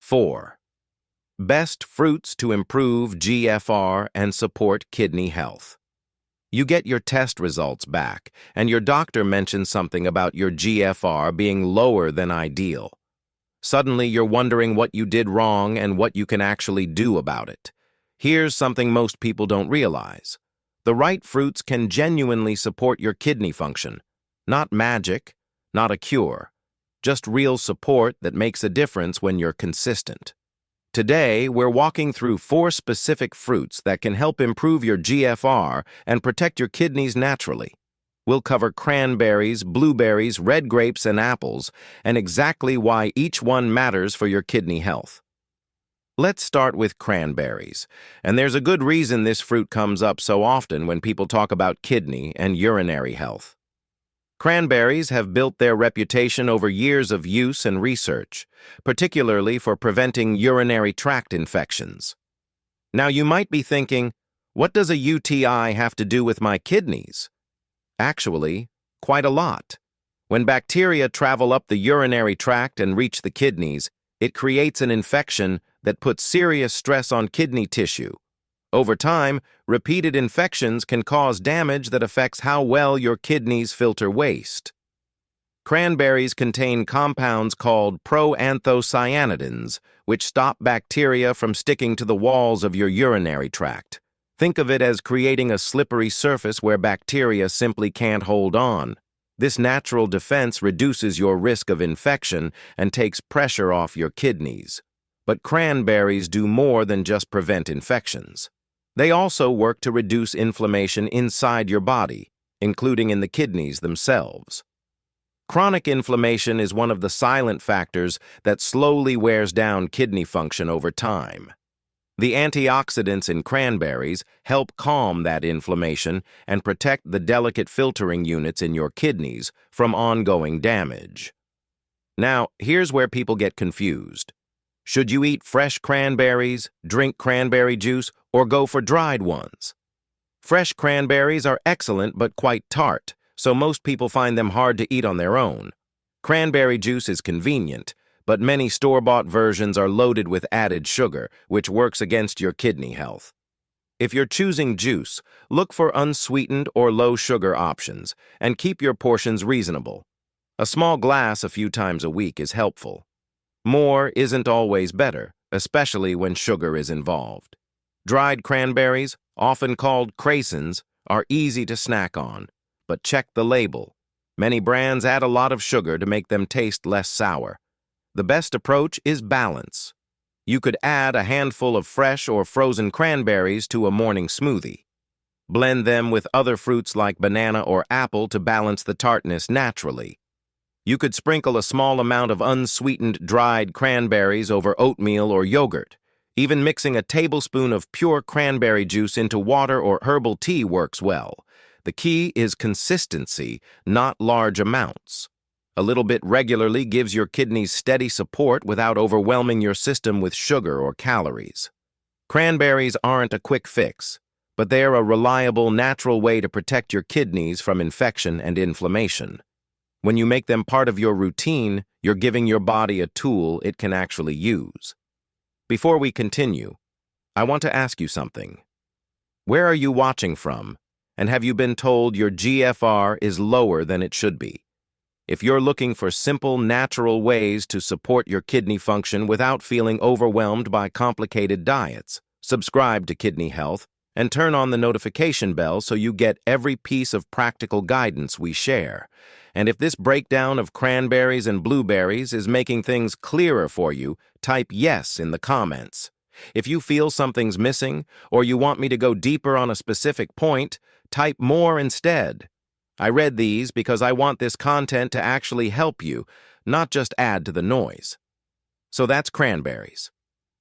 4. Best fruits to improve GFR and support kidney health. You get your test results back, and your doctor mentions something about your GFR being lower than ideal. Suddenly, you're wondering what you did wrong and what you can actually do about it. Here's something most people don't realize. The right fruits can genuinely support your kidney function. Not magic, not a cure. Just real support that makes a difference when you're consistent. Today, we're walking through 4 specific fruits that can help improve your GFR and protect your kidneys naturally. We'll cover cranberries, blueberries, red grapes, and apples, and exactly why each one matters for your kidney health. Let's start with cranberries, and there's a good reason this fruit comes up so often when people talk about kidney and urinary health. Cranberries have built their reputation over years of use and research, particularly for preventing urinary tract infections. Now you might be thinking, what does a UTI have to do with my kidneys? Actually, quite a lot. When bacteria travel up the urinary tract and reach the kidneys, it creates an infection that puts serious stress on kidney tissue. Over time, repeated infections can cause damage that affects how well your kidneys filter waste. Cranberries contain compounds called proanthocyanidins, which stop bacteria from sticking to the walls of your urinary tract. Think of it as creating a slippery surface where bacteria simply can't hold on. This natural defense reduces your risk of infection and takes pressure off your kidneys. But cranberries do more than just prevent infections. They also work to reduce inflammation inside your body, including in the kidneys themselves. Chronic inflammation is one of the silent factors that slowly wears down kidney function over time. The antioxidants in cranberries help calm that inflammation and protect the delicate filtering units in your kidneys from ongoing damage. Now, here's where people get confused. Should you eat fresh cranberries, drink cranberry juice, or go for dried ones? Fresh cranberries are excellent but quite tart, so most people find them hard to eat on their own. Cranberry juice is convenient, but many store-bought versions are loaded with added sugar, which works against your kidney health. If you're choosing juice, look for unsweetened or low-sugar options, and keep your portions reasonable. A small glass a few times a week is helpful. More isn't always better, especially when sugar is involved. Dried cranberries, often called craisins, are easy to snack on, but check the label. Many brands add a lot of sugar to make them taste less sour. The best approach is balance. You could add a handful of fresh or frozen cranberries to a morning smoothie. Blend them with other fruits like banana or apple to balance the tartness naturally. You could sprinkle a small amount of unsweetened dried cranberries over oatmeal or yogurt. Even mixing a tablespoon of pure cranberry juice into water or herbal tea works well. The key is consistency, not large amounts. A little bit regularly gives your kidneys steady support without overwhelming your system with sugar or calories. Cranberries aren't a quick fix, but they're a reliable, natural way to protect your kidneys from infection and inflammation. When you make them part of your routine, you're giving your body a tool it can actually use. Before we continue, I want to ask you something. Where are you watching from, and have you been told your GFR is lower than it should be? If you're looking for simple, natural ways to support your kidney function without feeling overwhelmed by complicated diets, subscribe to Kidney Health and turn on the notification bell so you get every piece of practical guidance we share. And if this breakdown of cranberries and blueberries is making things clearer for you, type yes in the comments. If you feel something's missing, or you want me to go deeper on a specific point, type more instead. I read these because I want this content to actually help you, not just add to the noise. So that's cranberries.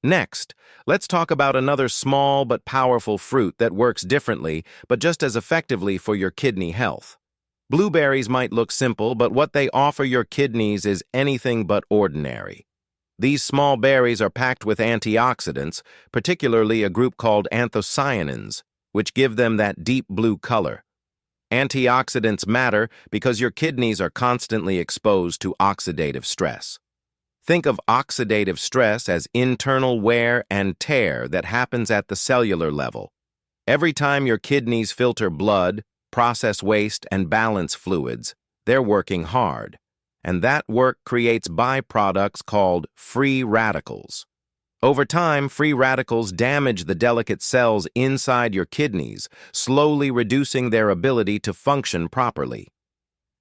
Next, let's talk about another small but powerful fruit that works differently but just as effectively for your kidney health. Blueberries might look simple, but what they offer your kidneys is anything but ordinary. These small berries are packed with antioxidants, particularly a group called anthocyanins, which give them that deep blue color. Antioxidants matter because your kidneys are constantly exposed to oxidative stress. Think of oxidative stress as internal wear and tear that happens at the cellular level. Every time your kidneys filter blood, process waste, and balance fluids, they're working hard. And that work creates byproducts called free radicals. Over time, free radicals damage the delicate cells inside your kidneys, slowly reducing their ability to function properly.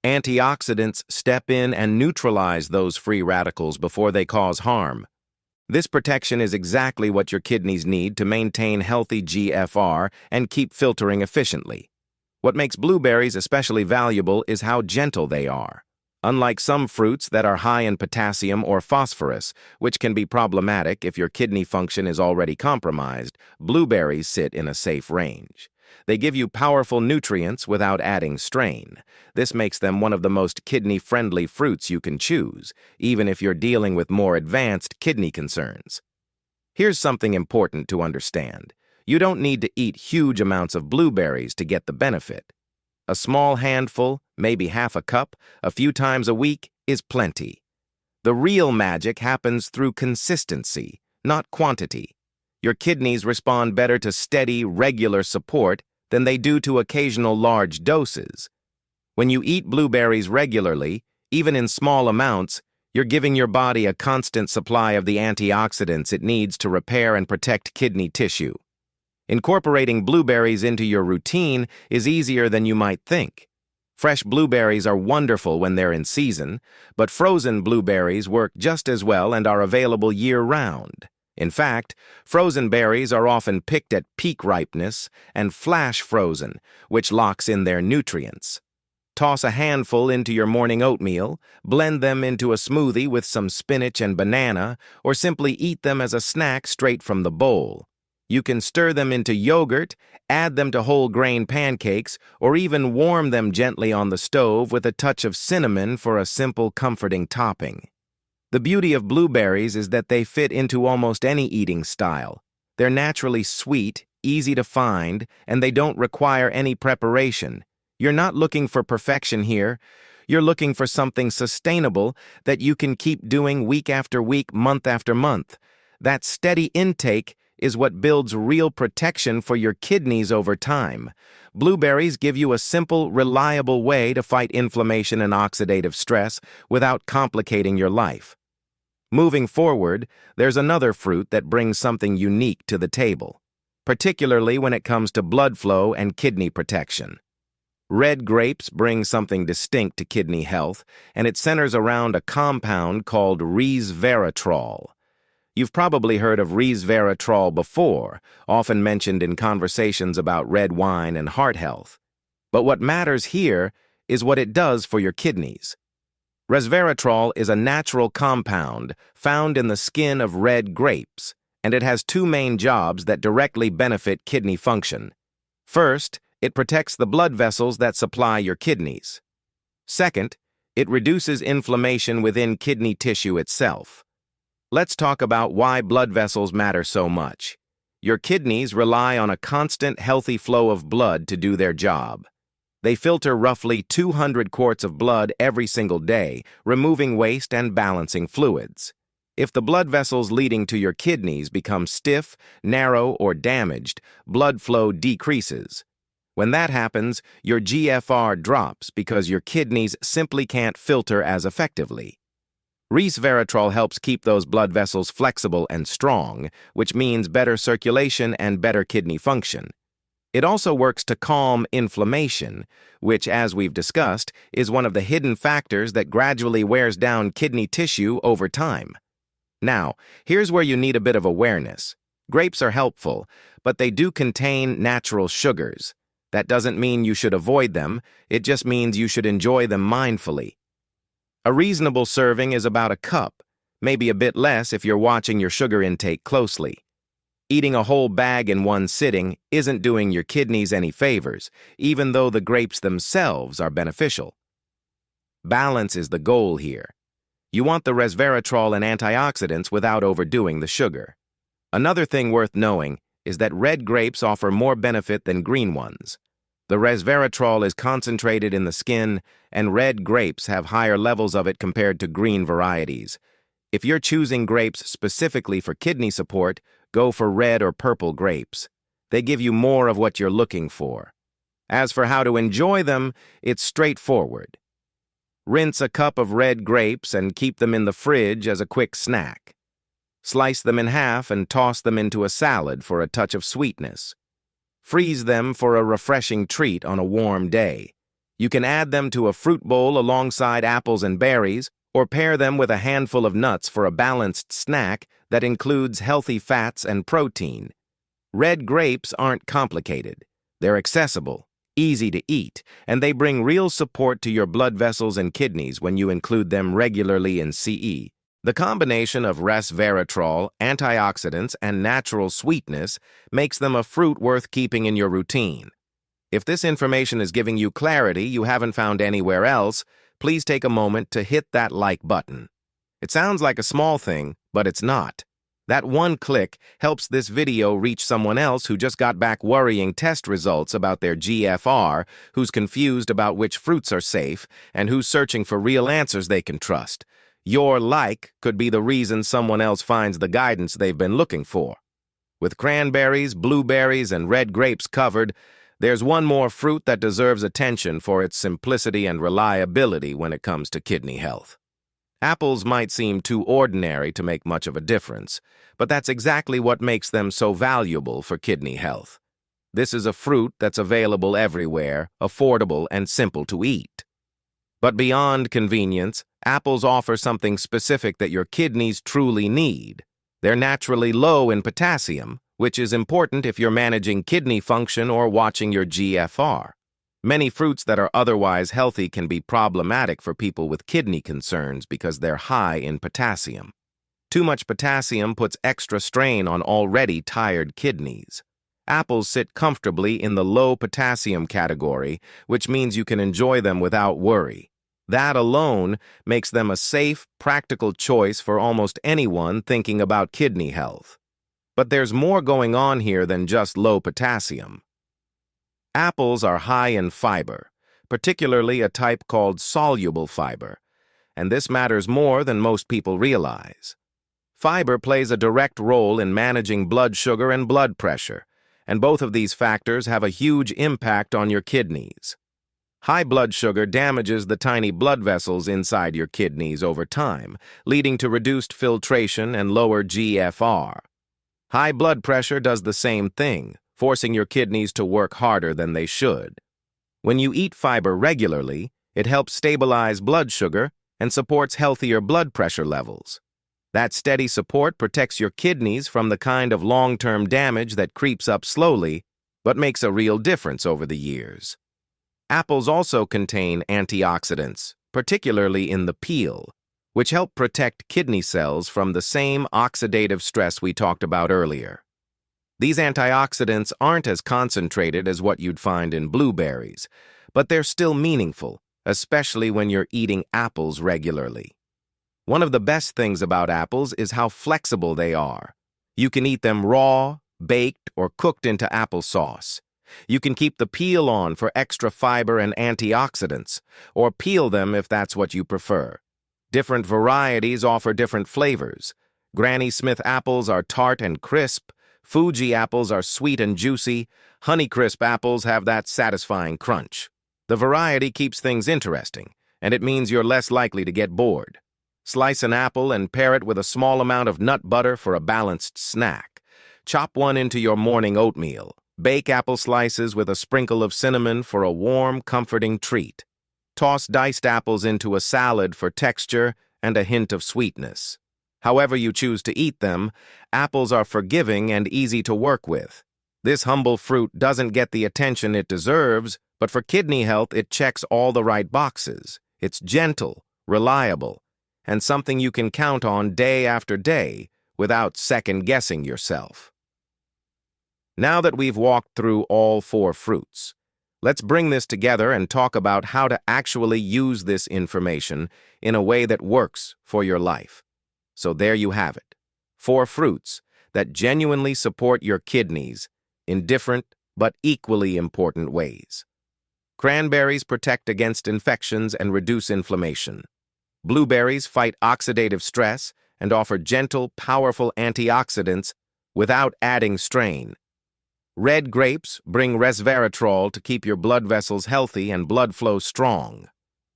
Antioxidants step in and neutralize those free radicals before they cause harm. This protection is exactly what your kidneys need to maintain healthy GFR and keep filtering efficiently. What makes blueberries especially valuable is how gentle they are. Unlike some fruits that are high in potassium or phosphorus, which can be problematic if your kidney function is already compromised, blueberries sit in a safe range. They give you powerful nutrients without adding strain. This makes them one of the most kidney-friendly fruits you can choose, even if you're dealing with more advanced kidney concerns. Here's something important to understand. You don't need to eat huge amounts of blueberries to get the benefit. A small handful, maybe half a cup, a few times a week is plenty. The real magic happens through consistency, not quantity. Your kidneys respond better to steady, regular support than they do to occasional large doses. When you eat blueberries regularly, even in small amounts, you're giving your body a constant supply of the antioxidants it needs to repair and protect kidney tissue. Incorporating blueberries into your routine is easier than you might think. Fresh blueberries are wonderful when they're in season, but frozen blueberries work just as well and are available year-round. In fact, frozen berries are often picked at peak ripeness and flash frozen, which locks in their nutrients. Toss a handful into your morning oatmeal, blend them into a smoothie with some spinach and banana, or simply eat them as a snack straight from the bowl. You can stir them into yogurt, add them to whole grain pancakes, or even warm them gently on the stove with a touch of cinnamon for a simple, comforting topping. The beauty of blueberries is that they fit into almost any eating style. They're naturally sweet, easy to find, and they don't require any preparation. You're not looking for perfection here. You're looking for something sustainable that you can keep doing week after week, month after month. That steady intake is what builds real protection for your kidneys over time. Blueberries give you a simple, reliable way to fight inflammation and oxidative stress without complicating your life. Moving forward, there's another fruit that brings something unique to the table, particularly when it comes to blood flow and kidney protection. Red grapes bring something distinct to kidney health, and it centers around a compound called resveratrol. You've probably heard of resveratrol before, often mentioned in conversations about red wine and heart health. But what matters here is what it does for your kidneys. Resveratrol is a natural compound found in the skin of red grapes, and it has two main jobs that directly benefit kidney function. First, it protects the blood vessels that supply your kidneys. Second, it reduces inflammation within kidney tissue itself. Let's talk about why blood vessels matter so much. Your kidneys rely on a constant, healthy flow of blood to do their job. They filter roughly 200 quarts of blood every single day, removing waste and balancing fluids. If the blood vessels leading to your kidneys become stiff, narrow, or damaged, blood flow decreases. When that happens, your GFR drops because your kidneys simply can't filter as effectively. Resveratrol helps keep those blood vessels flexible and strong, which means better circulation and better kidney function. It also works to calm inflammation, which, as we've discussed, is one of the hidden factors that gradually wears down kidney tissue over time. Now, here's where you need a bit of awareness. Grapes are helpful, but they do contain natural sugars. That doesn't mean you should avoid them, it just means you should enjoy them mindfully. A reasonable serving is about a cup, maybe a bit less if you're watching your sugar intake closely. Eating a whole bag in one sitting isn't doing your kidneys any favors, even though the grapes themselves are beneficial. Balance is the goal here. You want the resveratrol and antioxidants without overdoing the sugar. Another thing worth knowing is that red grapes offer more benefit than green ones. The resveratrol is concentrated in the skin, and red grapes have higher levels of it compared to green varieties. If you're choosing grapes specifically for kidney support, go for red or purple grapes. They give you more of what you're looking for. As for how to enjoy them, it's straightforward. Rinse a cup of red grapes and keep them in the fridge as a quick snack. Slice them in half and toss them into a salad for a touch of sweetness. Freeze them for a refreshing treat on a warm day. You can add them to a fruit bowl alongside apples and berries, or pair them with a handful of nuts for a balanced snack that includes healthy fats and protein. Red grapes aren't complicated. They're accessible, easy to eat, and they bring real support to your blood vessels and kidneys when you include them regularly in CE. The combination of resveratrol, antioxidants, and natural sweetness makes them a fruit worth keeping in your routine. If this information is giving you clarity you haven't found anywhere else, please take a moment to hit that like button. It sounds like a small thing, but it's not. That one click helps this video reach someone else who just got back worrying test results about their GFR, who's confused about which fruits are safe, and who's searching for real answers they can trust. Your like could be the reason someone else finds the guidance they've been looking for. With cranberries, blueberries, and red grapes covered, there's one more fruit that deserves attention for its simplicity and reliability when it comes to kidney health. Apples might seem too ordinary to make much of a difference, but that's exactly what makes them so valuable for kidney health. This is a fruit that's available everywhere, affordable, and simple to eat. But beyond convenience, apples offer something specific that your kidneys truly need. They're naturally low in potassium, which is important if you're managing kidney function or watching your GFR. Many fruits that are otherwise healthy can be problematic for people with kidney concerns because they're high in potassium. Too much potassium puts extra strain on already tired kidneys. Apples sit comfortably in the low potassium category, which means you can enjoy them without worry. That alone makes them a safe, practical choice for almost anyone thinking about kidney health. But there's more going on here than just low potassium. Apples are high in fiber, particularly a type called soluble fiber, and this matters more than most people realize. Fiber plays a direct role in managing blood sugar and blood pressure, and both of these factors have a huge impact on your kidneys. High blood sugar damages the tiny blood vessels inside your kidneys over time, leading to reduced filtration and lower GFR. High blood pressure does the same thing, forcing your kidneys to work harder than they should. When you eat fiber regularly, it helps stabilize blood sugar and supports healthier blood pressure levels. That steady support protects your kidneys from the kind of long-term damage that creeps up slowly, but makes a real difference over the years. Apples also contain antioxidants, particularly in the peel, which help protect kidney cells from the same oxidative stress we talked about earlier. These antioxidants aren't as concentrated as what you'd find in blueberries, but they're still meaningful, especially when you're eating apples regularly. One of the best things about apples is how flexible they are. You can eat them raw, baked, or cooked into applesauce. You can keep the peel on for extra fiber and antioxidants, or peel them if that's what you prefer. Different varieties offer different flavors. Granny Smith apples are tart and crisp, Fuji apples are sweet and juicy, Honeycrisp apples have that satisfying crunch. The variety keeps things interesting, and it means you're less likely to get bored. Slice an apple and pair it with a small amount of nut butter for a balanced snack. Chop one into your morning oatmeal. Bake apple slices with a sprinkle of cinnamon for a warm, comforting treat. Toss diced apples into a salad for texture and a hint of sweetness. However you choose to eat them, apples are forgiving and easy to work with. This humble fruit doesn't get the attention it deserves, but for kidney health it checks all the right boxes. It's gentle, reliable, and something you can count on day after day without second-guessing yourself. Now that we've walked through all 4 fruits, let's bring this together and talk about how to actually use this information in a way that works for your life. So there you have it, 4 fruits that genuinely support your kidneys in different but equally important ways. Cranberries protect against infections and reduce inflammation. Blueberries fight oxidative stress and offer gentle, powerful antioxidants without adding strain. Red grapes bring resveratrol to keep your blood vessels healthy and blood flow strong.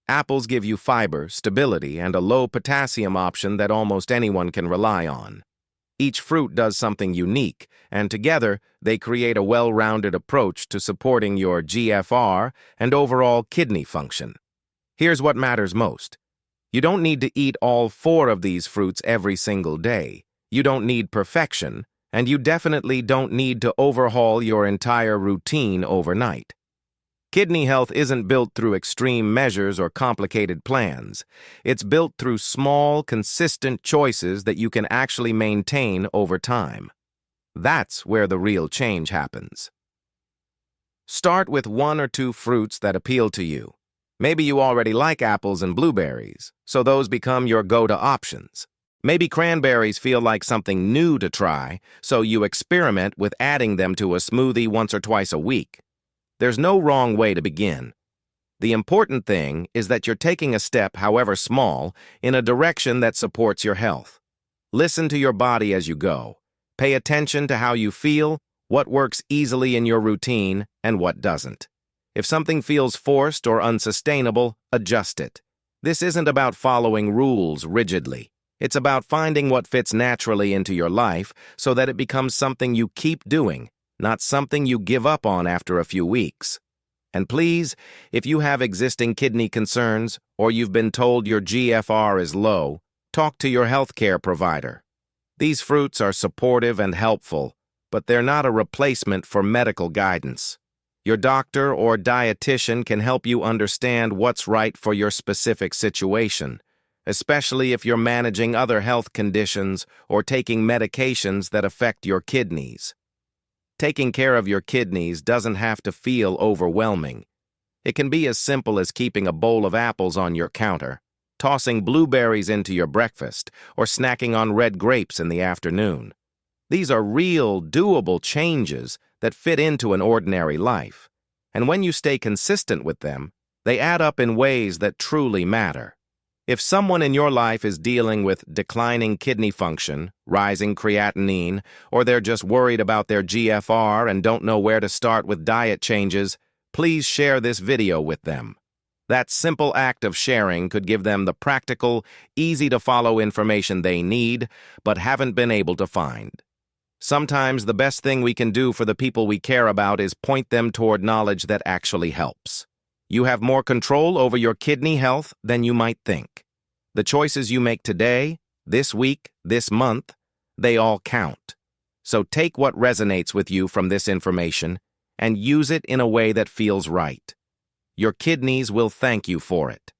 Apples give you fiber, stability, and a low potassium option that almost anyone can rely on. Each fruit does something unique, and together they create a well-rounded approach to supporting your GFR and overall kidney function. Here's what matters most. You don't need to eat all 4 of these fruits every single day. You don't need perfection, and you definitely don't need to overhaul your entire routine overnight. Kidney health isn't built through extreme measures or complicated plans. It's built through small, consistent choices that you can actually maintain over time. That's where the real change happens. Start with 1 or 2 fruits that appeal to you. Maybe you already like apples and blueberries, so those become your go-to options. Maybe cranberries feel like something new to try, so you experiment with adding them to a smoothie once or twice a week. There's no wrong way to begin. The important thing is that you're taking a step, however small, in a direction that supports your health. Listen to your body as you go. Pay attention to how you feel, what works easily in your routine, and what doesn't. If something feels forced or unsustainable, adjust it. This isn't about following rules rigidly. It's about finding what fits naturally into your life so that it becomes something you keep doing, not something you give up on after a few weeks. And please, if you have existing kidney concerns or you've been told your GFR is low, talk to your healthcare provider. These fruits are supportive and helpful, but they're not a replacement for medical guidance. Your doctor or dietitian can help you understand what's right for your specific situation, especially if you're managing other health conditions or taking medications that affect your kidneys. Taking care of your kidneys doesn't have to feel overwhelming. It can be as simple as keeping a bowl of apples on your counter, tossing blueberries into your breakfast, or snacking on red grapes in the afternoon. These are real, doable changes that fit into an ordinary life. And when you stay consistent with them, they add up in ways that truly matter. If someone in your life is dealing with declining kidney function, rising creatinine, or they're just worried about their GFR and don't know where to start with diet changes, please share this video with them. That simple act of sharing could give them the practical, easy-to-follow information they need, but haven't been able to find. Sometimes the best thing we can do for the people we care about is point them toward knowledge that actually helps. You have more control over your kidney health than you might think. The choices you make today, this week, this month, they all count. So take what resonates with you from this information and use it in a way that feels right. Your kidneys will thank you for it.